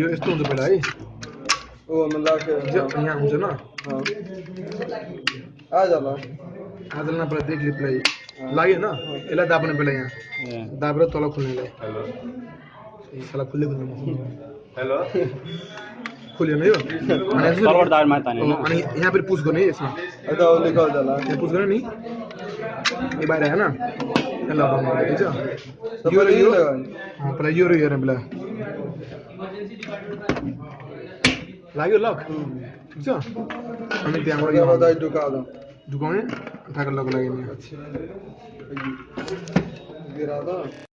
यो यस्तो हुन्छ पहिला है ओ मतलब के यहाँ हुन्छ न आ जाला आजलना पहिला देख ले पहिला लाग्यो हैन यसलाई दाब्ने पहिला यहाँ दाबेर तल खोल्नेलाई हेलो यो साला खुलेको छैन हेलो खुल्यो यो अनि सर्भर दाबेर माथि तान्यो अनि यहाँ फेरि पुश गर्ने यसमा अदा निकाल जाला यहाँ पुश गर्ने नि यो बाहिर हैन यसलाई लगाउनु पर्छ ठीक छ यो र यो पहिला यो र यो हेर्नु पहिला लाग्यो लक ठीक छ अनि त्यहाँबाट यो बधाई ढुकाउँदा ढुकाउने ठ्याक्क लक लाग्यो नि गिराउँदा